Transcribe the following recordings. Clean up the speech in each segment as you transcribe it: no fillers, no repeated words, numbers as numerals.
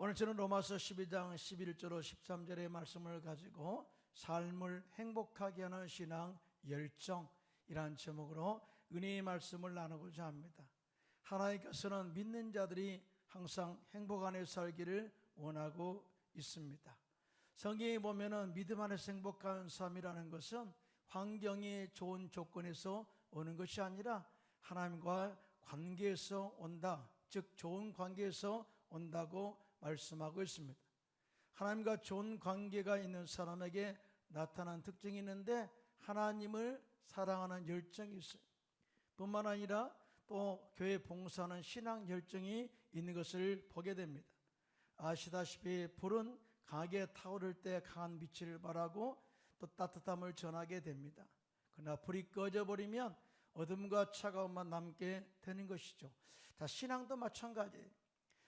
오늘 저는 로마서 12장 11절로 13절의 말씀을 가지고 삶을 행복하게 하는 신앙 열정이란 제목으로 은혜의 말씀을 나누고자 합니다. 하나님께서는 믿는 자들이 항상 행복 안에 살기를 원하고 있습니다. 성경에 보면은 믿음 안에서 행복한 삶이라는 것은 환경이 좋은 조건에서 오는 것이 아니라 하나님과 관계에서 온다, 즉 좋은 관계에서 온다고 말씀하고 있습니다. 하나님과 좋은 관계가 있는 사람에게 나타난 특징이 있는데 하나님을 사랑하는 열정이 있어요. 뿐만 아니라 또 교회 봉사하는 신앙 열정이 있는 것을 보게 됩니다. 아시다시피 불은 강하게 타오를 때 강한 빛을 발하고 또 따뜻함을 전하게 됩니다. 그러나 불이 꺼져버리면 어둠과 차가움만 남게 되는 것이죠. 자, 신앙도 마찬가지예요.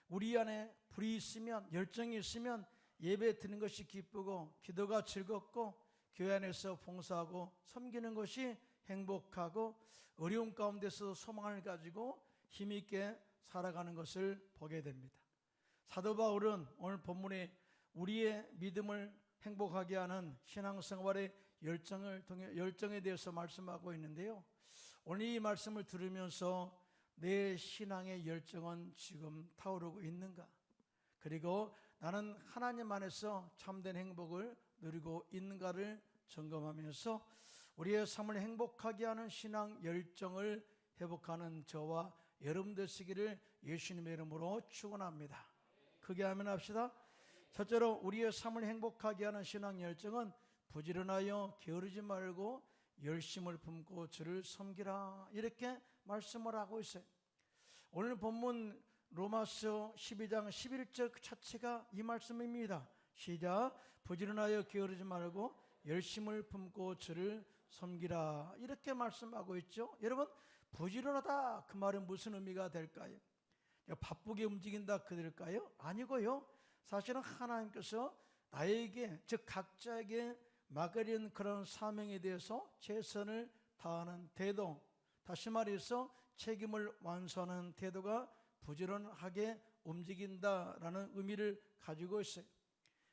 우리 안에 불이 있으면, 열정이 있으면 예배 드리는 것이 기쁘고 기도가 즐겁고 교회 안에서 봉사하고 섬기는 것이 행복하고 어려운 가운데서 소망을 가지고 힘있게 살아가는 것을 보게 됩니다. 사도 바울은 오늘 본문에 우리의 믿음을 행복하게 하는 신앙생활의 열정에 대해서 말씀하고 있는데요. 오늘 이 말씀을 들으면서 내 신앙의 열정은 지금 타오르고 있는가? 그리고 나는 하나님 안에서 참된 행복을 누리고 있는가를 점검하면서 우리의 삶을 행복하게 하는 신앙 열정을 회복하는 저와 여러분 되시기를 예수님의 이름으로 축원합니다. 크게 아멘 합시다. 첫째로 우리의 삶을 행복하게 하는 신앙 열정은 부지런하여 게으르지 말고 열심을 품고 주를 섬기라, 이렇게 말씀을 하고 있어요. 오늘 본문 로마서 12장 11절 그 자체가 이 말씀입니다. 시작. 부지런하여 게으르지 말고 열심을 품고 주를 섬기라, 이렇게 말씀하고 있죠. 여러분, 부지런하다 그 말은 무슨 의미가 될까요? 바쁘게 움직인다 그럴까요? 아니고요. 사실은 하나님께서 나에게, 즉 각자에게 맡겨진 그런 사명에 대해서 최선을 다하는 태도, 다시 말해서 책임을 완수하는 태도가 부지런하게 움직인다라는 의미를 가지고 있어요.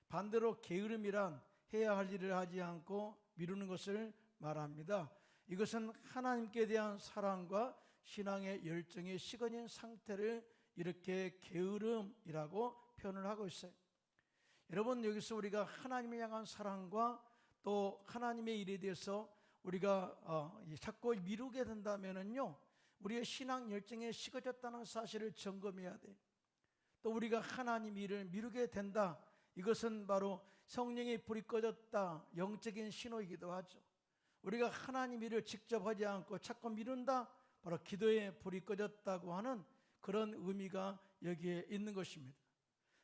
반대로 게으름이란 해야 할 일을 하지 않고 미루는 것을 말합니다. 이것은 하나님께 대한 사랑과 신앙의 열정이 식어진 상태를 이렇게 게으름이라고 표현을 하고 있어요. 여러분, 여기서 우리가 하나님을 향한 사랑과 또 하나님의 일에 대해서 우리가 자꾸 미루게 된다면은요, 우리의 신앙 열정이 식어졌다는 사실을 점검해야 돼요. 또 우리가 하나님 일을 미루게 된다, 이것은 바로 성령의 불이 꺼졌다, 영적인 신호이기도 하죠. 우리가 하나님 일을 직접 하지 않고 자꾸 미룬다, 바로 기도의 불이 꺼졌다고 하는 그런 의미가 여기에 있는 것입니다.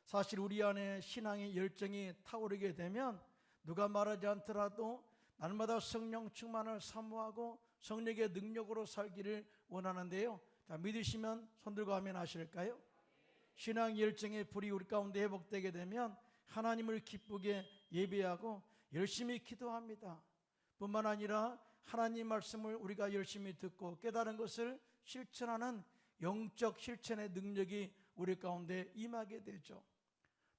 사실 우리 안에 신앙의 열정이 타오르게 되면 누가 말하지 않더라도 날마다 성령 충만을 사모하고 성령의 능력으로 살기를 원하는데요. 자, 믿으시면 손들고 아멘 하실까요? 신앙 열정의 불이 우리 가운데 회복되게 되면 하나님을 기쁘게 예배하고 열심히 기도합니다. 뿐만 아니라 하나님 말씀을 우리가 열심히 듣고 깨달은 것을 실천하는 영적 실천의 능력이 우리 가운데 임하게 되죠.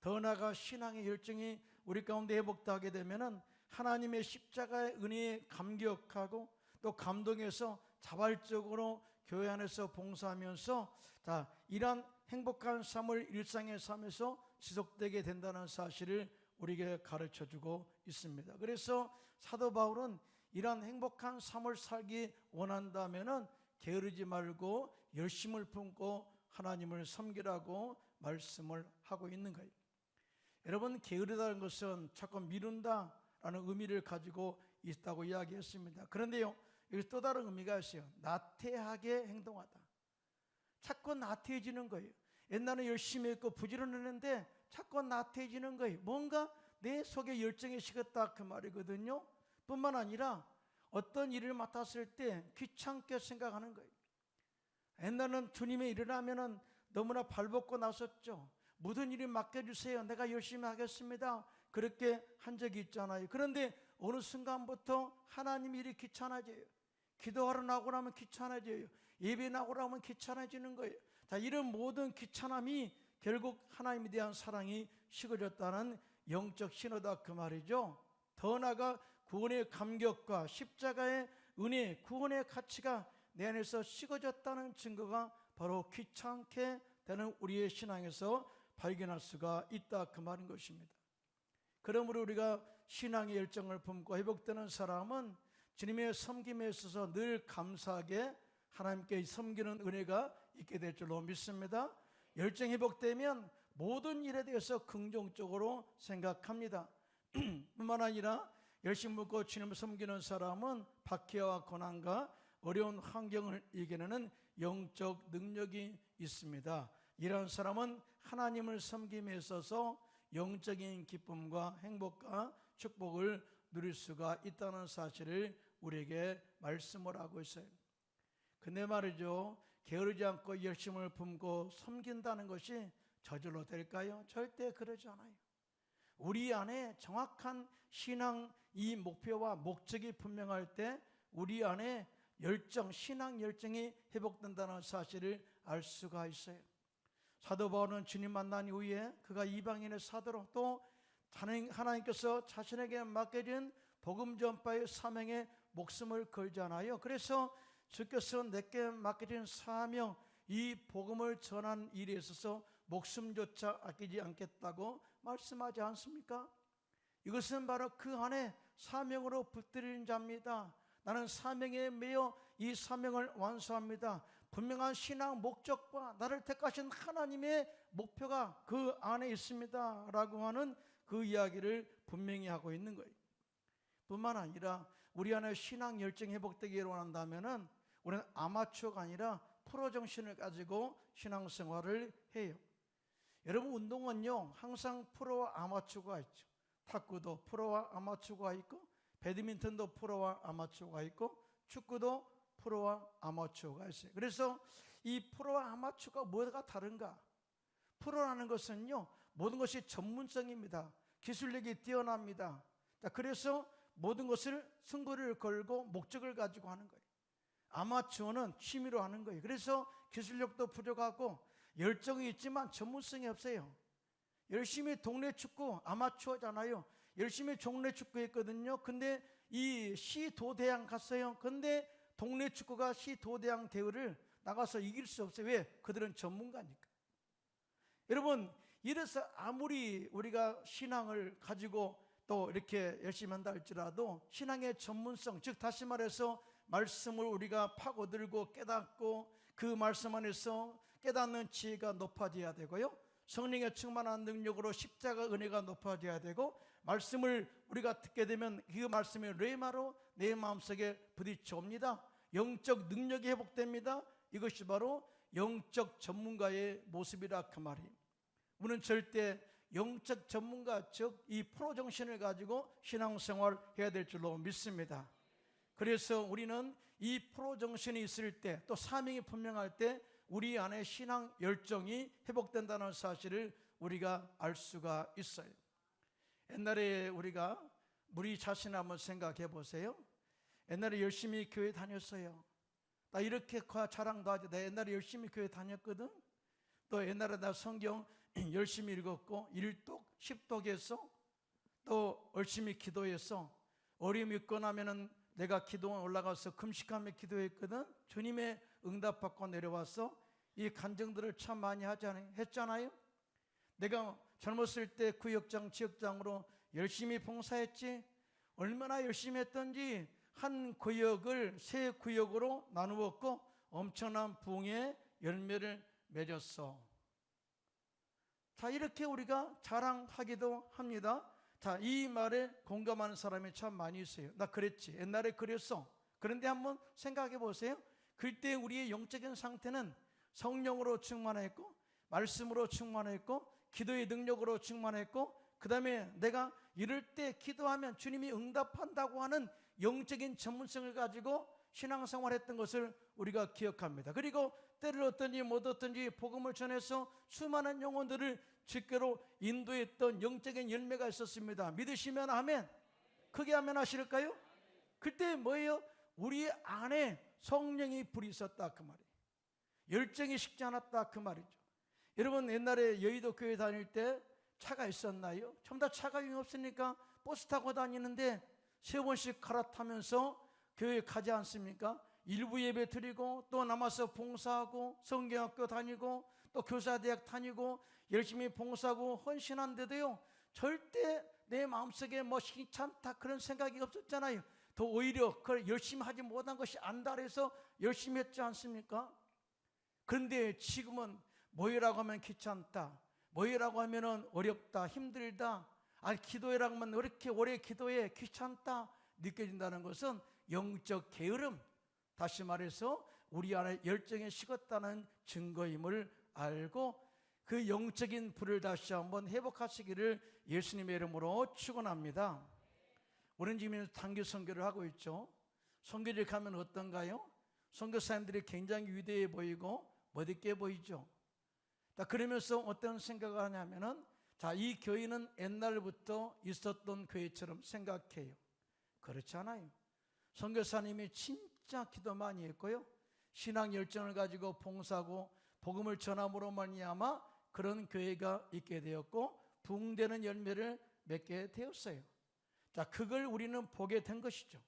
더 나아가 신앙의 열정이 우리 가운데 회복되게 되면 하나님의 십자가의 은혜에 감격하고 또 감동해서 자발적으로 교회 안에서 봉사하면서 이러한 행복한 삶을 일상의 삶에서 지속되게 된다는 사실을 우리에게 가르쳐주고 있습니다. 그래서 사도 바울은 이러한 행복한 삶을 살기 원한다면 게으르지 말고 열심을 품고 하나님을 섬기라고 말씀을 하고 있는 거예요. 여러분, 게으르다는 것은 자꾸 미룬다라는 의미를 가지고 있다고 이야기했습니다. 그런데요, 여기서 또 다른 의미가 있어요. 나태하게 행동하다. 자꾸 나태해지는 거예요. 옛날에 열심히 했고 부지런했는데 자꾸 나태해지는 거예요. 뭔가 내 속에 열정이 식었다 그 말이거든요. 뿐만 아니라 어떤 일을 맡았을 때 귀찮게 생각하는 거예요. 옛날에는 주님의 일을 하면 너무나 발벗고 나섰죠. 모든 일이 맡겨주세요, 내가 열심히 하겠습니다, 그렇게 한 적이 있잖아요. 그런데 어느 순간부터 하나님 일이 귀찮아져요. 기도하러 나오고 나면 귀찮아져요. 예배 나오고 나면 귀찮아지는 거예요. 자, 이런 모든 귀찮음이 결국 하나님에 대한 사랑이 식어졌다는 영적 신호다 그 말이죠. 더 나아가 구원의 감격과 십자가의 은혜, 구원의 가치가 내 안에서 식어졌다는 증거가 바로 귀찮게 되는 우리의 신앙에서 발견할 수가 있다 그 말인 것입니다. 그러므로 우리가 신앙의 열정을 품고 회복되는 사람은 주님의 섬김에 있어서 늘 감사하게 하나님께 섬기는 은혜가 있게 될 줄로 믿습니다. 열정 회복되면 모든 일에 대해서 긍정적으로 생각합니다. 뿐만 아니라 열심히 묵고 주님을 섬기는 사람은 박해와 고난과 어려운 환경을 이겨내는 영적 능력이 있습니다. 이런 사람은 하나님을 섬김에 있어서 영적인 기쁨과 행복과 축복을 누릴 수가 있다는 사실을 우리에게 말씀을 하고 있어요. 근데 말이죠, 게으르지 않고 열심을 품고 섬긴다는 것이 저절로 될까요? 절대 그러지 않아요. 우리 안에 정확한 신앙 이 목표와 목적이 분명할 때 우리 안에 열정, 신앙 열정이 회복된다는 사실을 알 수가 있어요. 사도 바울은 주님 만난 이후에 그가 이방인의 사도로 또 하나님께서 자신에게 맡겨진 복음 전파의 사명에 목숨을 걸잖아요. 그래서 주께서 내게 맡겨진 사명, 이 복음을 전하는 일에 있어서 목숨조차 아끼지 않겠다고 말씀하지 않습니까? 이것은 바로 그 안에 사명으로 붙들린 자입니다. 나는 사명에 매여 이 사명을 완수합니다. 분명한 신앙 목적과 나를 택하신 하나님의 목표가 그 안에 있습니다 라고 하는 그 이야기를 분명히 하고 있는 거예요. 뿐만 아니라 우리 안에 신앙 열정이 회복되기를 원한다면 우리는 아마추어가 아니라 프로 정신을 가지고 신앙생활을 해요. 여러분, 운동은요 항상 프로와 아마추어가 있죠. 탁구도 프로와 아마추어가 있고, 배드민턴도 프로와 아마추어가 있고, 축구도 프로와 아마추어가 있어요. 그래서 이 프로와 아마추어가 뭐가 다른가? 프로라는 것은요 모든 것이 전문성입니다. 기술력이 뛰어납니다. 자, 그래서 모든 것을 승부를 걸고 목적을 가지고 하는 거예요. 아마추어는 취미로 하는 거예요. 그래서 기술력도 부족하고 열정이 있지만 전문성이 없어요. 열심히 동네 축구 아마추어잖아요. 열심히 동네 축구 했거든요. 근데 이 시도대항 갔어요. 근데 동네 축구가 시도대항 대회를 나가서 이길 수 없어요. 왜? 그들은 전문가니까. 여러분, 이래서 아무리 우리가 신앙을 가지고 또 이렇게 열심히 한다 할지라도 신앙의 전문성, 즉 다시 말해서 말씀을 우리가 파고들고 깨닫고 그 말씀 안에서 깨닫는 지혜가 높아져야 되고요, 성령의 충만한 능력으로 십자가 은혜가 높아져야 되고, 말씀을 우리가 듣게 되면 그 말씀이 레마로 내 마음속에 부딪혀옵니다. 영적 능력이 회복됩니다. 이것이 바로 영적 전문가의 모습이라 그 말이에요. 우리는 절대 영적 전문가, 즉 이 프로 정신을 가지고 신앙생활 해야 될 줄로 믿습니다. 그래서 우리는 이 프로 정신이 있을 때, 또 사명이 분명할 때 우리 안에 신앙 열정이 회복된다는 사실을 우리가 알 수가 있어요. 옛날에 우리 자신 한번 생각해 보세요. 옛날에 열심히 교회 다녔어요. 나 이렇게 자랑도 하지. 나 옛날에 열심히 교회 다녔거든. 또 옛날에 나 성경 열심히 읽었고 1독 10독 했어. 또 열심히 기도했어. 어려움이 있고 나면은 내가 기도원 올라가서 금식하며 기도했거든. 주님의 응답받고 내려와서 이 간증들을 참 많이 했잖아요. 내가 젊었을 때 구역장, 지역장으로 열심히 봉사했지. 얼마나 열심히 했던지 한 구역을 세 구역으로 나누었고 엄청난 부흥의 열매를 맺었어. 자, 이렇게 우리가 자랑하기도 합니다. 자, 이 말에 공감하는 사람이 참 많이 있어요. 나 그랬지, 옛날에 그랬어. 그런데 한번 생각해 보세요. 그때 우리의 영적인 상태는 성령으로 충만했고, 말씀으로 충만했고, 기도의 능력으로 충만했고, 그 다음에 내가 이럴 때 기도하면 주님이 응답한다고 하는 영적인 전문성을 가지고 신앙생활했던 것을 우리가 기억합니다. 그리고 때를 얻든지 못 얻든지 복음을 전해서 수많은 영혼들을 주께로 인도했던 영적인 열매가 있었습니다. 믿으시면 아멘. 크게 아멘 하실까요? 그때 뭐예요? 우리 안에 성령이 불이 있었다 그 말이에요. 열정이 식지 않았다 그 말이죠. 여러분 옛날에 여의도 교회 다닐 때 차가 있었나요? 전부 다 차가 없으니까 버스 타고 다니는데 3번씩 갈아타면서 교회 가지 않습니까? 일부 예배 드리고 또 남아서 봉사하고 성경학교 다니고 또 교사대학 다니고 열심히 봉사하고 헌신한데도요, 절대 내 마음속에 뭐 귀찮다 그런 생각이 없었잖아요. 더 오히려 그걸 열심히 하지 못한 것이 안달해서 열심히 했지 않습니까? 그런데 지금은 모이라고 하면 귀찮다, 모이라고 하면 어렵다, 힘들다, 아니 기도회라고 하면 왜 이렇게 오래 기도해, 귀찮다 느껴진다는 것은 영적 게으름, 다시 말해서 우리 안에 열정이 식었다는 증거임을 알고 그 영적인 불을 다시 한번 회복하시기를 예수님의 이름으로 축원합니다. 우리는 지금 단기 선교를 하고 있죠. 선교를 가면 어떤가요? 선교사님들이 굉장히 위대해 보이고 멋있게 보이죠. 그러면서 어떤 생각을 하냐면은, 이 교회는 옛날부터 있었던 교회처럼 생각해요. 그렇지 않아요. 선교사님이 진짜 기도 많이 했고요, 신앙 열정을 가지고 봉사하고 복음을 전함으로 말미암아 그런 교회가 있게 되었고 부흥되는 열매를 맺게 되었어요. 그걸 우리는 보게 된 것이죠.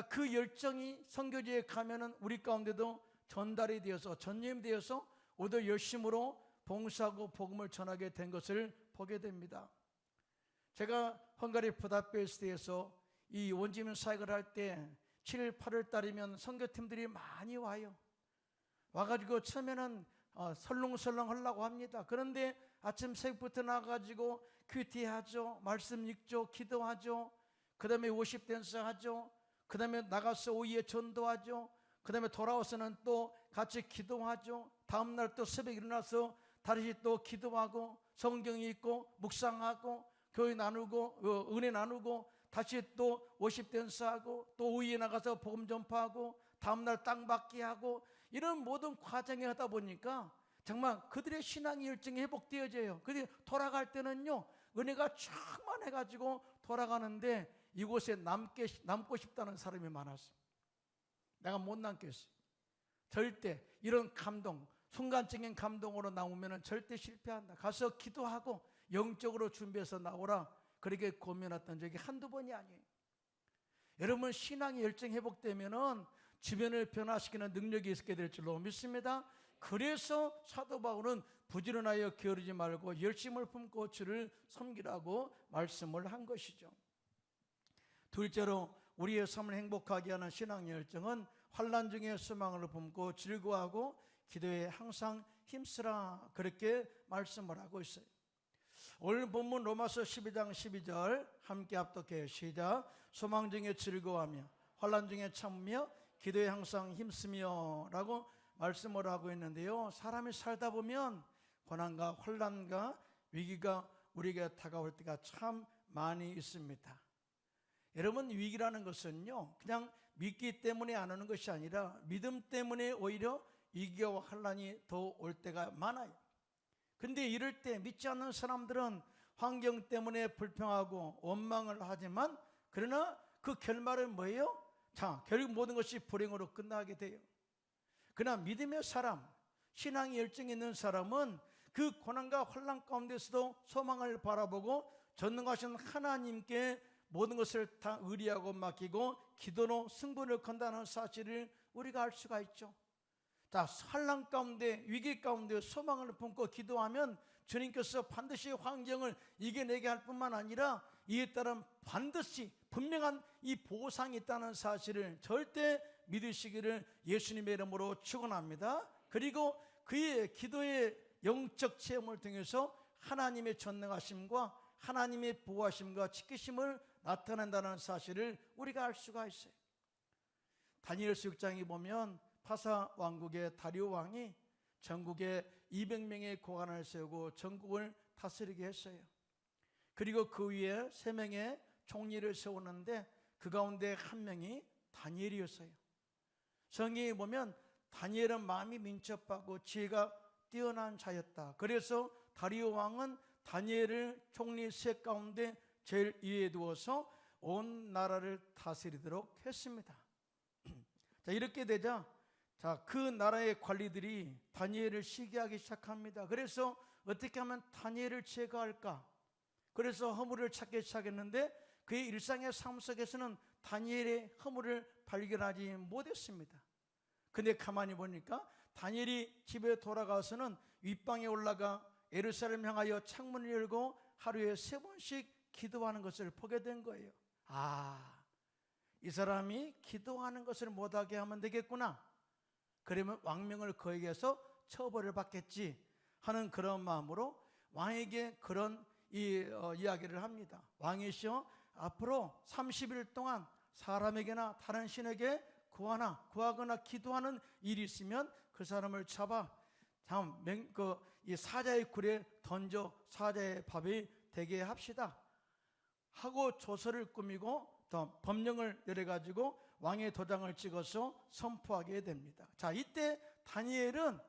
그 열정이 선교지에 가면은 우리 가운데도 전달이 되어서 전염이 되어서 오늘 열심으로 봉사하고 복음을 전하게 된 것을 보게 됩니다. 제가 헝가리 부다페스트에서 이 원주민 사역을 할 때 7, 8월 달이면 선교팀들이 많이 와요. 와가지고 처음에는 설렁설렁 하려고 합니다. 그런데 아침 새벽부터 나가가지고 큐티하죠, 말씀 읽죠, 기도하죠, 그 다음에 워십 댄스 하죠, 그 다음에 나가서 오후에 전도하죠, 그 다음에 돌아와서는 또 같이 기도하죠, 다음날 또 새벽에 일어나서 다시 또 기도하고 성경 읽고 묵상하고 교회 나누고 은혜 나누고 다시 또 워십 댄스하고 또 오후에 나가서 복음 전파하고 다음날 땅 받기 하고, 이런 모든 과정을 하다 보니까 정말 그들의 신앙의 열정이 회복되어져요. 그들이 돌아갈 때는요, 은혜가 충만해가지고 돌아가는데 이곳에 남고 싶다는 사람이 많았어요. 내가 못 남겠어요. 절대 이런 감동, 순간적인 감동으로 나오면 절대 실패한다. 가서 기도하고 영적으로 준비해서 나오라, 그렇게 고민했던 적이 한두 번이 아니에요. 여러분, 신앙의 열정이 회복되면은 주변을 변화시키는 능력이 있게 될 줄로 믿습니다. 그래서 사도 바울은 부지런하여 게으르지 말고 열심을 품고 주를 섬기라고 말씀을 한 것이죠. 둘째로 우리의 삶을 행복하게 하는 신앙의 열정은 환난 중에 소망을 품고 즐거워하고 기도에 항상 힘쓰라, 그렇게 말씀을 하고 있어요. 오늘 본문 로마서 12장 12절 함께 합독해요. 시작. 소망 중에 즐거워하며 환난 중에 참으며 기도에 항상 힘쓰며 라고 말씀을 하고 있는데요, 사람이 살다 보면 고난과 환난과 위기가 우리에게 다가올 때가 참 많이 있습니다. 여러분, 위기라는 것은요, 그냥 믿기 때문에 안 오는 것이 아니라 믿음 때문에 오히려 위기와 환난이 더 올 때가 많아요. 근데 이럴 때 믿지 않는 사람들은 환경 때문에 불평하고 원망을 하지만, 그러나 그 결말은 뭐예요? 결국 모든 것이 불행으로 끝나게 돼요. 그러나 믿음의 사람, 신앙의 열정이 있는 사람은 그 고난과 환난 가운데서도 소망을 바라보고 전능하신 하나님께 모든 것을 다 의리하고 맡기고 기도로 승부를 건다는 사실을 우리가 알 수가 있죠. 환난 가운데, 위기 가운데 소망을 품고 기도하면 주님께서 반드시 환경을 이겨내게 할 뿐만 아니라 이에 따른 반드시 분명한 이 보상이 있다는 사실을 절대 믿으시기를 예수님의 이름으로 축원합니다. 그리고 그의 기도의 영적 체험을 통해서 하나님의 전능하심과 하나님의 보호하심과 지키심을 나타낸다는 사실을 우리가 알 수가 있어요. 다니엘서 6장에 보면 파사 왕국의 다리오 왕이 전국에 200명의 고관을 세우고 전국을 다스리게 했어요. 그리고 그 위에 3명의 총리를 세우는데 그 가운데 한 명이 다니엘이었어요. 성경에 보면 다니엘은 마음이 민첩하고 지혜가 뛰어난 자였다. 그래서 다리오 왕은 다니엘을 총리 셋 가운데 제일 위에 두어서 온 나라를 다스리도록 했습니다. 이렇게 되자 자, 그 나라의 관리들이 다니엘을 시기하기 시작합니다. 그래서 어떻게 하면 다니엘을 제거할까? 그래서 허물을 찾기 시작했는데 그의 일상의 삶 속에서는 다니엘의 허물을 발견하지 못했습니다. 근데 가만히 보니까 다니엘이 집에 돌아가서는 윗방에 올라가 예루살렘 향하여 창문을 열고 하루에 3번씩 기도하는 것을 보게 된 거예요. 이 사람이 기도하는 것을 못하게 하면 되겠구나. 그러면 왕명을 거액해서 처벌을 받겠지 하는 그런 마음으로 왕에게 그런 이야기를 합니다. 왕이시여, 앞으로 30일 동안 사람에게나 다른 신에게 구하거나 기도하는 일이 있으면 그 사람을 잡아 이 사자의 굴에 던져 사자의 밥이 되게 합시다 하고 조서를 꾸미고 또 법령을 내려가지고 왕의 도장을 찍어서 선포하게 됩니다. 자, 이때 다니엘은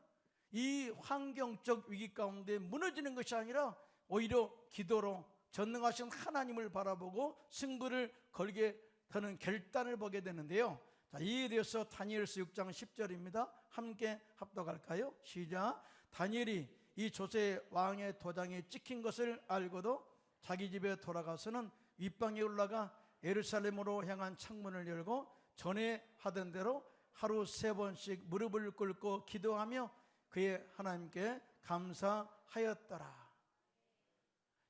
이 환경적 위기 가운데 무너지는 것이 아니라 오히려 기도로 전능하신 하나님을 바라보고 승부를 걸게 되는 결단을 보게 되는데요. 자, 이에 대해서 다니엘서 6장 10절입니다. 함께 합독할까요? 시작. 다니엘이 이 조세 왕의 도장에 찍힌 것을 알고도 자기 집에 돌아가서는 윗방에 올라가 예루살렘으로 향한 창문을 열고 전에 하던 대로 하루 3번씩 무릎을 꿇고 기도하며 그의 하나님께 감사하였더라.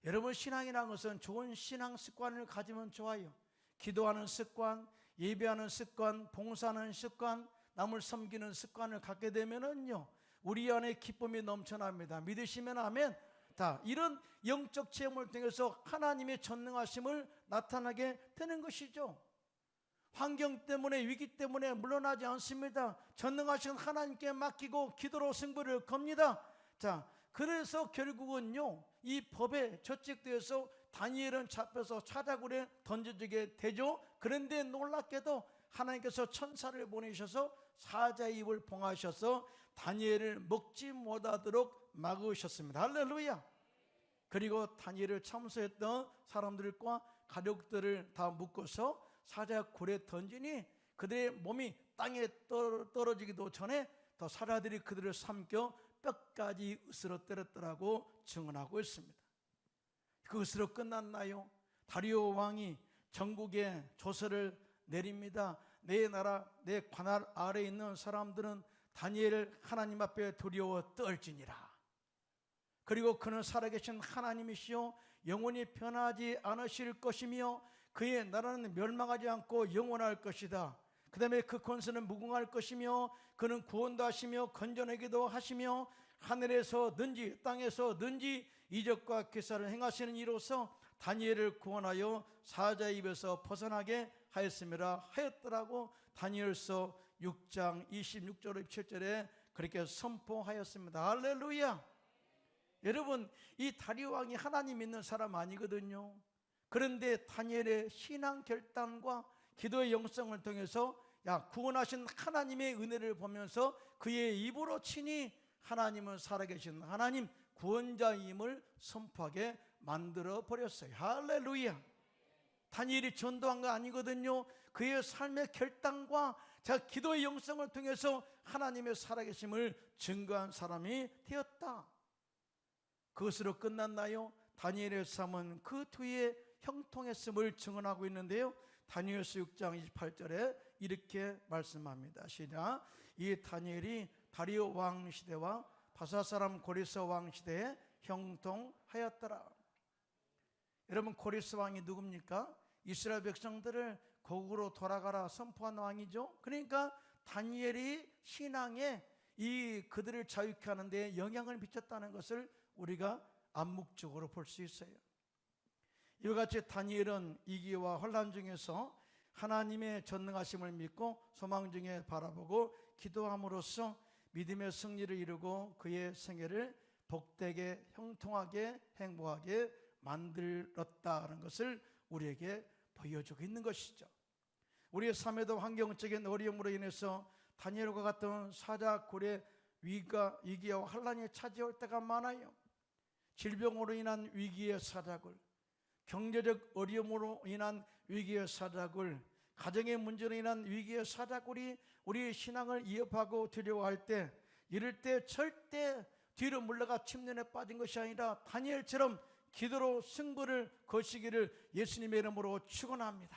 여러분, 신앙이라는 것은 좋은 신앙 습관을 가지면 좋아요. 기도하는 습관, 예배하는 습관, 봉사하는 습관, 남을 섬기는 습관을 갖게 되면은요, 우리 안에 기쁨이 넘쳐납니다. 믿으시면 아멘. 이런 영적 체험을 통해서 하나님의 전능하심을 나타나게 되는 것이죠. 환경 때문에, 위기 때문에 물러나지 않습니다. 전능하신 하나님께 맡기고 기도로 승부를 겁니다. 자, 그래서 결국은요, 이 법에 저직되어서 다니엘은 잡혀서 사자굴에 던져지게 되죠. 그런데 놀랍게도 하나님께서 천사를 보내셔서 사자의 입을 봉하셔서 다니엘을 먹지 못하도록 막으셨습니다. 할렐루야. 그리고 다니엘을 참소했던 사람들과 가족들을 다 묶어서 사자굴에 던지니 그들의 몸이 땅에 떨어지기도 전에 더 사자들이 그들을 삼켜 뼈까지 으스러뜨렸더라고 증언하고 있습니다. 그것으로 끝났나요? 다리오 왕이 전국에 조서를 내립니다. 내 나라, 내 관할 아래에 있는 사람들은 다니엘을 하나님 앞에 두려워 떨지니라. 그리고 그는 살아계신 하나님이시요 영원히 변하지 않으실 것이며 그의 나라는 멸망하지 않고 영원할 것이다. 그 다음에 그 권세는 무궁할 것이며 그는 구원도 하시며 건져내기도 하시며 하늘에서든지 땅에서든지 이적과 기사를 행하시는 이로써 다니엘을 구원하여 사자의 입에서 벗어나게 하였음이라 하였더라고 다니엘서 6장 26절 27절에 그렇게 선포하였습니다. 할렐루야. 여러분, 이 다리오 왕이 하나님 믿는 사람 아니거든요. 그런데 다니엘의 신앙 결단과 기도의 영성을 통해서 구원하신 하나님의 은혜를 보면서 그의 입으로 친히 하나님은 살아계신 하나님 구원자임을 선포하게 만들어 버렸어요. 할렐루야. 다니엘이 전도한 거 아니거든요. 그의 삶의 결단과 기도의 영성을 통해서 하나님의 살아계심을 증거한 사람이 되었다. 그것으로 끝났나요? 다니엘의 삶은 그 뒤에 형통했음을 증언하고 있는데요. 다니엘서 6장 28절에 이렇게 말씀합니다. 시작. 이 다니엘이 다리오 왕 시대와 바사 사람 고리스 왕 시대에 형통하였더라. 여러분, 고리스 왕이 누굽니까? 이스라엘 백성들을 고국으로 돌아가라 선포한 왕이죠. 그러니까 다니엘이 신앙에 그들을 자유케 하는 데 영향을 미쳤다는 것을 우리가 암묵적으로 볼 수 있어요. 이와 같이 다니엘은 위기와 혼란 중에서 하나님의 전능하심을 믿고 소망 중에 바라보고 기도함으로써 믿음의 승리를 이루고 그의 생애를 복되게 형통하게 행복하게 만들었다는 것을 우리에게 보여주고 있는 것이죠. 우리의 삶에도 환경적인 어려움으로 인해서 다니엘과 같은 사자굴의 위기와 혼란이 찾아올 때가 많아요. 질병으로 인한 위기의 사자굴, 경제적 어려움으로 인한 위기의 사자굴, 가정의 문제로 인한 위기의 사자굴이 우리의 신앙을 위협하고 두려워할 때, 이럴 때 절대 뒤로 물러가 침륜에 빠진 것이 아니라 다니엘처럼 기도로 승부를 거시기를 예수님의 이름으로 축원합니다.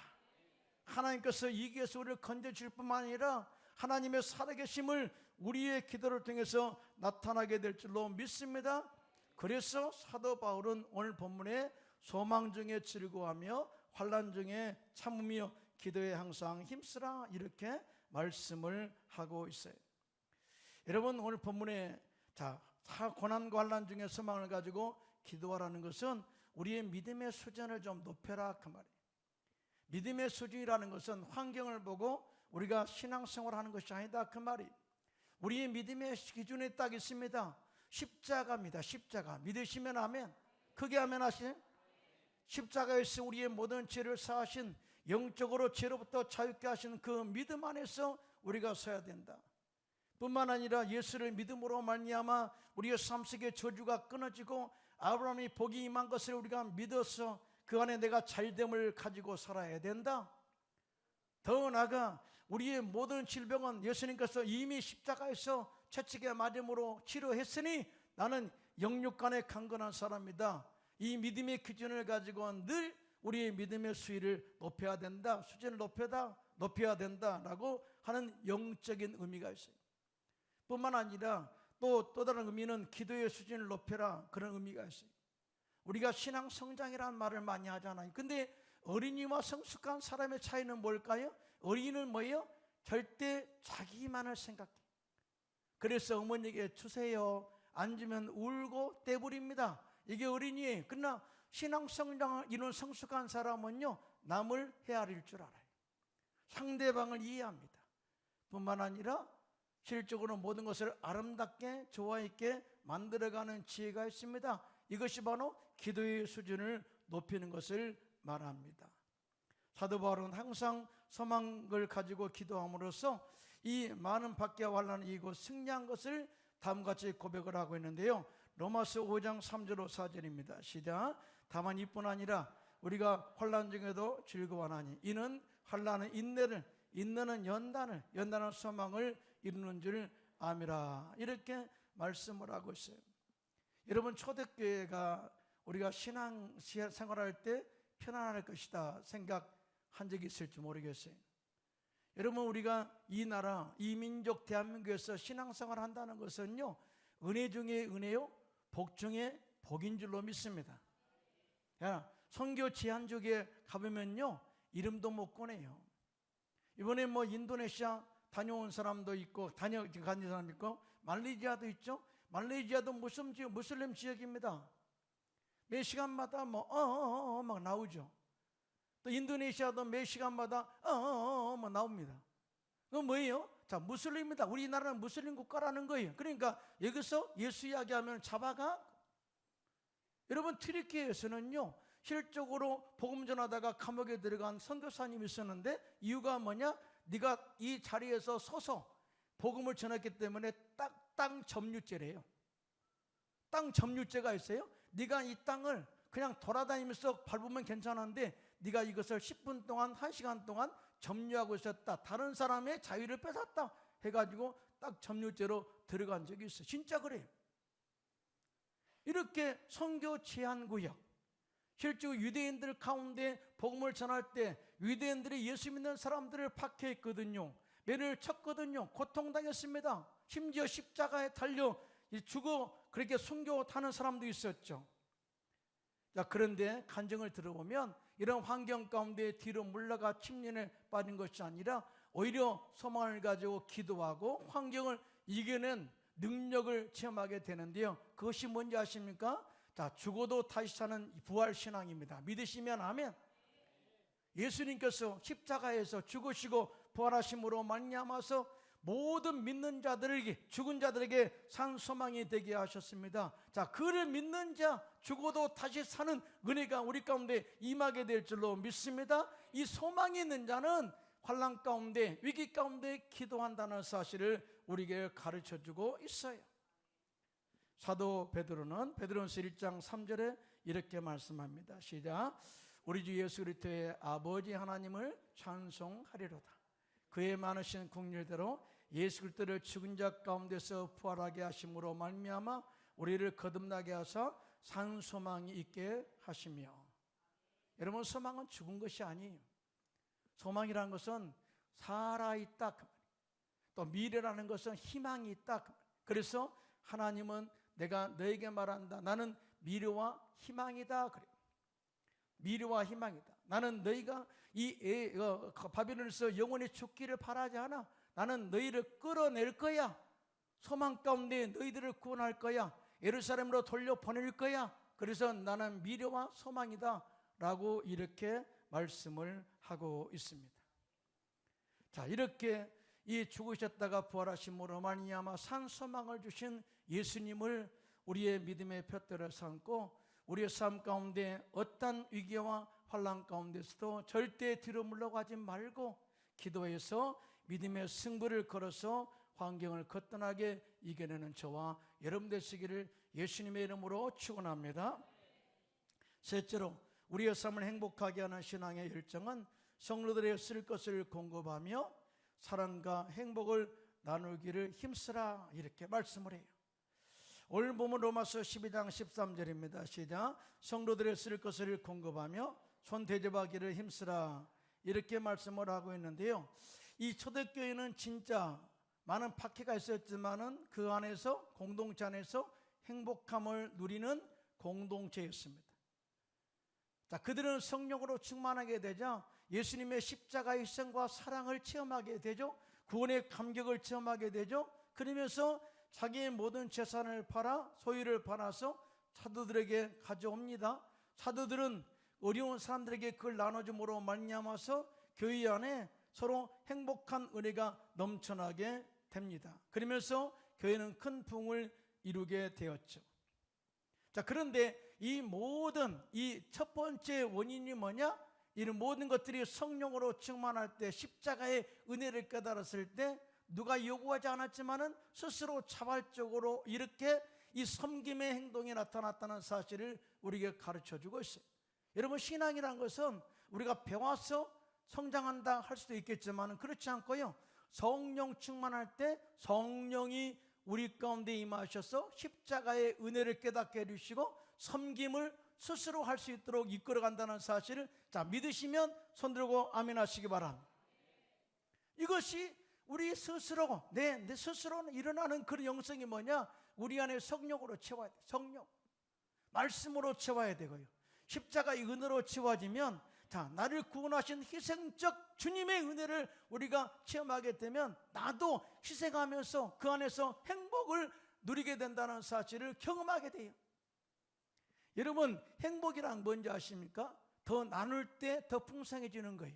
하나님께서 위기에서 우리를 건져주실 뿐만 아니라 하나님의 살아계심을 우리의 기도를 통해서 나타나게 될 줄로 믿습니다. 그래서 사도 바울은 오늘 본문에 소망 중에 즐거워하며 환난 중에 참으며 기도에 항상 힘쓰라, 이렇게 말씀을 하고 있어요. 여러분, 오늘 본문에 고난과 환난 중에 소망을 가지고 기도하라는 것은 우리의 믿음의 수준을 좀 높여라, 그 말이에요. 믿음의 수준이라는 것은 환경을 보고 우리가 신앙생활을 하는 것이 아니다, 그 말이에요. 우리의 믿음의 기준이 딱 있습니다. 십자가입니다. 십자가. 믿으시면 아멘. 크게 아멘 하시네. 십자가에서 우리의 모든 죄를 사하신, 영적으로 죄로부터 자유케 하신 그 믿음 안에서 우리가 서야 된다. 뿐만 아니라 예수를 믿음으로 말미암아 우리의 삶 속의 저주가 끊어지고 아브라함이 복이 임한 것을 우리가 믿어서 그 안에 내가 잘됨을 가지고 살아야 된다. 더 나아가 우리의 모든 질병은 예수님께서 이미 십자가에서 채찍에 맞음으로 치료했으니 나는 영육간에 강건한 사람이다. 이 믿음의 기준을 가지고 늘 우리의 믿음의 수위를 높여야 된다, 수준을 높여야 된다라고 하는 영적인 의미가 있어요. 뿐만 아니라 또 다른 의미는 기도의 수준을 높여라, 그런 의미가 있어요. 우리가 신앙 성장이라는 말을 많이 하잖아요. 근데 어린이와 성숙한 사람의 차이는 뭘까요? 어린이는 뭐예요? 절대 자기만을 생각해. 그래서 어머니에게 주세요 안 주면 울고 떼부립니다. 이게 어린이에요. 그러나 신앙 성장을 이룬 성숙한 사람은요, 남을 헤아릴 줄 알아요. 상대방을 이해합니다. 뿐만 아니라 실적으로 모든 것을 아름답게 조화 있게 만들어가는 지혜가 있습니다. 이것이 바로 기도의 수준을 높이는 것을 말합니다. 사도 바울은 항상 소망을 가지고 기도함으로써 이 많은 박해와 환난을 이기고 승리한 것을 다음같이 고백을 하고 있는데요. 로마서 5장 3절 4절입니다. 시작. 다만 이뿐 아니라 우리가 환난 중에도 즐거워하나니 이는 환난은 인내를, 인내는 연단을, 연단은 소망을 이루는 줄 암이라, 이렇게 말씀을 하고 있어요. 여러분, 초대교회가 우리가 신앙 생활할 때 편안할 것이다 생각한 적이 있을지 모르겠어요. 여러분, 우리가 이 나라, 이 민족 대한민국에서 신앙생활을 한다는 것은요, 은혜 중에 은혜요, 복 중에 복인 줄로 믿습니다. 선교 제한족에 가보면요, 이름도 못 꺼내요. 이번에 인도네시아 다녀온 사람도 있고, 간 사람 있고, 말레이시아도 있죠. 말레이시아도 무슬림 지역입니다. 매 시간마다 막 나오죠. 또 인도네시아도 매 시간마다 막 나옵니다. 그건 뭐예요? 자, 무슬림이다. 우리나라는 무슬림 국가라는 거예요. 그러니까 여기서 예수 이야기하면 잡아가. 여러분, 튀르키예에서는요, 실적으로 복음 전하다가 감옥에 들어간 선교사님이 있었는데, 이유가 뭐냐? 네가 이 자리에서 서서 복음을 전했기 때문에 땅 점유죄래요. 땅 점유죄가 있어요. 네가 이 땅을 그냥 돌아다니면서 밟으면 괜찮은데 네가 이것을 10분 동안 1시간 동안 점유하고 있었다, 다른 사람의 자유를 뺏었다 해가지고 딱 점유죄로 들어간 적이 있어요. 진짜 그래요. 이렇게 선교 제한구역, 실제로 유대인들 가운데 복음을 전할 때 유대인들이 예수 믿는 사람들을 박해했거든요. 매를 쳤거든요. 고통당했습니다. 심지어 십자가에 달려 죽어 그렇게 순교하는 사람도 있었죠. 자, 그런데 간증을 들어보면 이런 환경 가운데 뒤로 물러가 침륜에 빠진 것이 아니라 오히려 소망을 가지고 기도하고 환경을 이겨낸 능력을 체험하게 되는데요. 그것이 뭔지 아십니까? 자, 죽어도 다시 사는 부활신앙입니다. 믿으시면 아멘. 예수님께서 십자가에서 죽으시고 부활하심으로 말미암아서 모든 믿는 자들에게, 죽은 자들에게 산 소망이 되게 하셨습니다. 자, 그를 믿는 자, 죽어도 다시 사는 은혜가 우리 가운데 임하게 될 줄로 믿습니다. 이 소망이 있는 자는 환난 가운데, 위기 가운데 기도한다는 사실을 우리에게 가르쳐주고 있어요. 사도 베드로는 베드로전서 1장 3절에 이렇게 말씀합니다. 시작. 우리 주 예수 그리스도의 아버지 하나님을 찬송하리로다. 그의 많으신 긍휼대로 예수 그리스도를 죽은 자 가운데서 부활하게 하심으로 말미암아 우리를 거듭나게 하사 산 소망이 있게 하시며. 여러분, 소망은 죽은 것이 아니에요. 소망이라는 것은 살아있다, 또 미래라는 것은 희망이 있다. 그래서 하나님은 내가 너에게 말한다. 나는 미래와 희망이다. 그래요. 미래와 희망이다. 나는 너희가 이 바벨론에서 영원히 죽기를 바라지 않아. 나는 너희를 끌어낼 거야. 소망 가운데 너희들을 구원할 거야. 예루살렘으로 돌려보낼 거야. 그래서 나는 미래와 소망이다 라고 이렇게 말씀을 하고 있습니다. 자, 이렇게 이 죽으셨다가 부활하심으로 말미암아 산 소망을 주신 예수님을 우리의 믿음의 푯대로 삼고 우리의 삶 가운데 어떤 위기와 환난 가운데서도 절대 뒤로 물러가지 말고 기도해서 믿음의 승부를 걸어서 환경을 거뜬하게 이겨내는 저와 여러분 되시기를 예수님의 이름으로 축원합니다. 셋째로, 우리의 삶을 행복하게 하는 신앙의 열정은 성도들의 쓸 것을 공급하며 사랑과 행복을 나누기를 힘쓰라, 이렇게 말씀을 해요. 오늘 보면 로마서 12장 13절입니다. 시작. 성도들의 쓸 것을 공급하며 손 대접하기를 힘쓰라, 이렇게 말씀을 하고 있는데요. 이 초대교회는 진짜 많은 박해가 있었지만은 그 안에서, 공동체 안에서 행복함을 누리는 공동체였습니다. 자, 그들은 성령으로 충만하게 되자 예수님의 십자가의 희생과 사랑을 체험하게 되죠. 구원의 감격을 체험하게 되죠. 그러면서 자기의 모든 재산을 팔아, 소유를 팔아서 사도들에게 가져옵니다. 사도들은 어려운 사람들에게 그걸 나눠줌으로 말미암아서 교회 안에 서로 행복한 은혜가 넘쳐나게 됩니다. 그러면서 교회는 큰 부흥을 이루게 되었죠. 자, 그런데 이 모든 이 첫 번째 원인이 뭐냐? 이런 모든 것들이 성령으로 충만할 때, 십자가의 은혜를 깨달았을 때 누가 요구하지 않았지만은 스스로 자발적으로 이렇게 이 섬김의 행동이 나타났다는 사실을 우리에게 가르쳐주고 있어요. 여러분, 신앙이라는 것은 우리가 배워서 성장한다 할 수도 있겠지만 그렇지 않고요, 성령 충만할 때 성령이 우리 가운데 임하셔서 십자가의 은혜를 깨닫게 해주시고 섬김을 스스로 할 수 있도록 이끌어간다는 사실을 믿으시면 손들고 아멘 하시기 바랍니다. 이것이 우리 스스로, 내 스스로 일어나는 그런 영성이 뭐냐? 우리 안에 성령으로 채워야 돼. 성령, 말씀으로 채워야 되고요, 십자가의 은혜로 채워지면 나를 구원하신 희생적 주님의 은혜를 우리가 체험하게 되면 나도 희생하면서 그 안에서 행복을 누리게 된다는 사실을 경험하게 돼요. 여러분, 행복이란 뭔지 아십니까? 더 나눌 때 더 풍성해지는 거예요.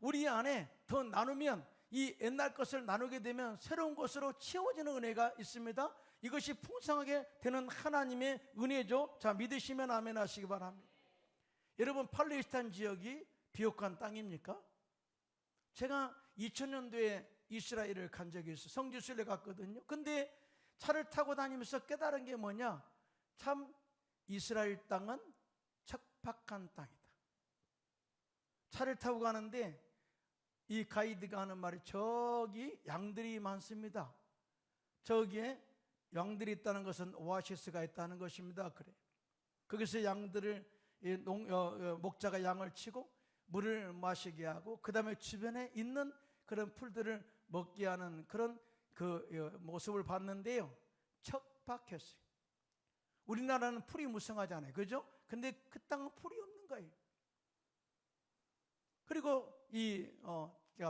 우리 안에 더 나누면, 이 옛날 것을 나누게 되면 새로운 것으로 채워지는 은혜가 있습니다. 이것이 풍성하게 되는 하나님의 은혜죠. 믿으시면 아멘 하시기 바랍니다. 여러분, 팔레스타인 지역이 비옥한 땅입니까? 제가 2000년도에 이스라엘을 간 적이 있어요. 성지순례 갔거든요. 근데 차를 타고 다니면서 깨달은 게 뭐냐? 참 이스라엘 땅은 척박한 땅이다. 차를 타고 가는데 이 가이드가 하는 말이, 저기 양들이 많습니다. 저기에 양들이 있다는 것은 오아시스가 있다는 것입니다. 그래. 거기서 양들을, 목자가 양을 치고 물을 마시게 하고 그 다음에 주변에 있는 그런 풀들을 먹게 하는 그런 그 모습을 봤는데요, 척박했어요. 우리나라는 풀이 무성하잖아요, 그죠? 근데 그 땅은 풀이 없는 거예요. 그리고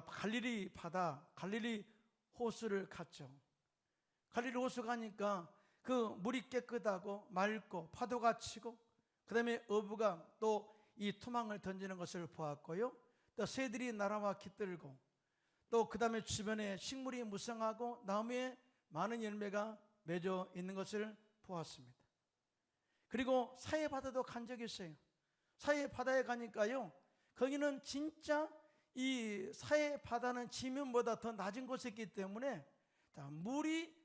갈릴리 바다, 갈릴리 호수를 갔죠. 갈릴리 호수 가니까 그 물이 깨끗하고 맑고 파도가 치고 그 다음에 어부가 또 이 토막을 던지는 것을 보았고요, 또 새들이 날아와 깃들고, 또 그 다음에 주변에 식물이 무성하고 나무에 많은 열매가 맺어 있는 것을 보았습니다. 그리고 사해 바다도 간 적이 있어요. 사해 바다에 가니까요, 거기는 진짜 이 사해 바다는 지면보다 더 낮은 곳에 있기 때문에 물이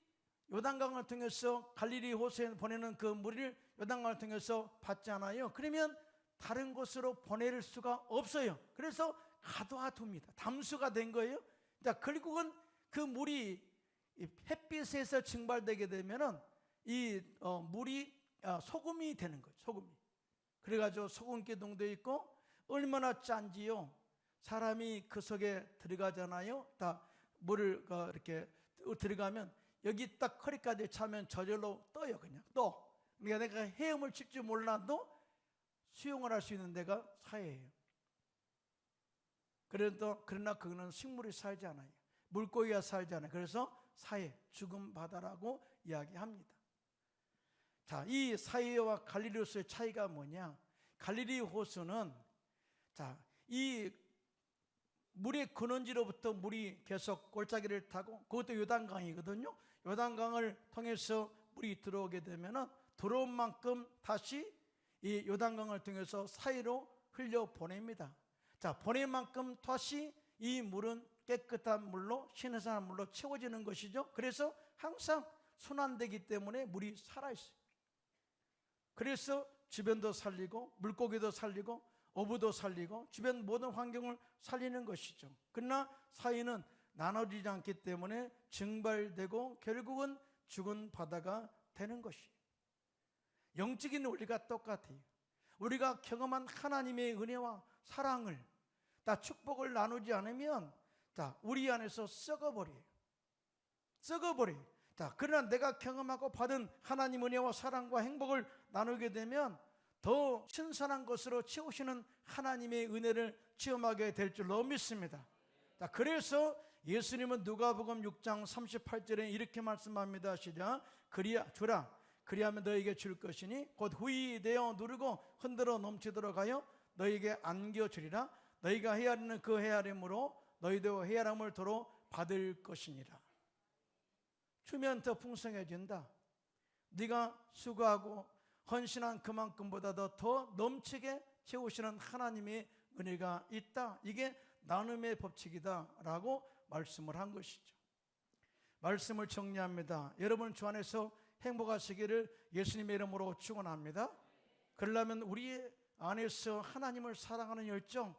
요단강을 통해서 갈릴리 호수에 보내는 그 물을 요단강을 통해서 받잖아요. 그러면 다른 곳으로 보낼 수가 없어요. 그래서 가둬둡니다. 담수가 된 거예요. 자, 결국은 그 물이 햇빛에서 증발되게 되면은 이 물이 소금이 되는 거죠. 소금이. 그래가지고 소금기둥도 있고, 얼마나 짠지요. 사람이 그 속에 들어가잖아요. 다 물을 이렇게 들어가면 여기 딱 허리까지 차면 저절로 떠요. 그냥 떠. 그러니까 내가 헤엄을 칠 줄 몰라도 수영을 할 수 있는 데가 사해예요. 그러나 그거는 식물이 살지 않아요. 물고기가 살지 않아요. 그래서 사해, 죽은 바다라고 이야기합니다. 자, 이 사해와 갈릴리 호수의 차이가 뭐냐? 갈릴리 호수는 이 물의 근원지로부터 물이 계속 골짜기를 타고, 그것도 요단강이거든요. 요단강을 통해서 물이 들어오게 되면은 들어온 만큼 다시 이 요단강을 통해서 사이로 흘려 보냅니다. 자, 보낸 만큼 다시 이 물은 깨끗한 물로, 신선한 물로 채워지는 것이죠. 그래서 항상 순환되기 때문에 물이 살아있어요. 그래서 주변도 살리고, 물고기도 살리고, 어부도 살리고, 주변 모든 환경을 살리는 것이죠. 그러나 사이는 나눠지지 않기 때문에 증발되고 결국은 죽은 바다가 되는 것이에요. 영적인 원리가 똑같아요. 우리가 경험한 하나님의 은혜와 사랑을, 다 축복을 나누지 않으면 우리 안에서 썩어버려요. 그러나 내가 경험하고 받은 하나님 은혜와 사랑과 행복을 나누게 되면 더 신선한 것으로 채우시는 하나님의 은혜를 체험하게 될 줄로 믿습니다. 그래서 예수님은 누가복음 6장 38절에 이렇게 말씀합니다. 시작. 주라, 그리하면 너에게 줄 것이니 곧 후이되어 누르고 흔들어 넘치도록 하여 너에게 안겨주리라. 너희가 헤아리는 그 헤아림으로 너희도 헤아림을 도로 받을 것이니라. 주면 더 풍성해진다. 네가 수고하고 헌신한 그만큼보다도 더 넘치게 채우시는 하나님의 은혜가 있다. 이게 나눔의 법칙이다 라고 말씀을 한 것이죠. 말씀을 정리합니다. 여러분 주 안에서 행복하시기를 예수님의 이름으로 축원합니다. 그러려면 우리 안에서 하나님을 사랑하는 열정,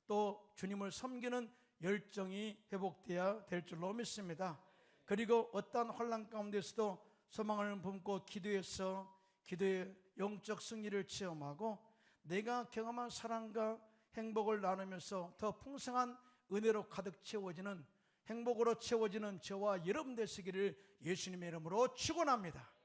또 주님을 섬기는 열정이 회복되어야 될 줄로 믿습니다. 그리고 어떠한 환난 가운데서도 소망을 품고 기도의 영적 승리를 체험하고 내가 경험한 사랑과 행복을 나누면서 더 풍성한 은혜로 가득 채워지는, 행복으로 채워지는 저와 여러분 되시기를 예수님의 이름으로 축원합니다.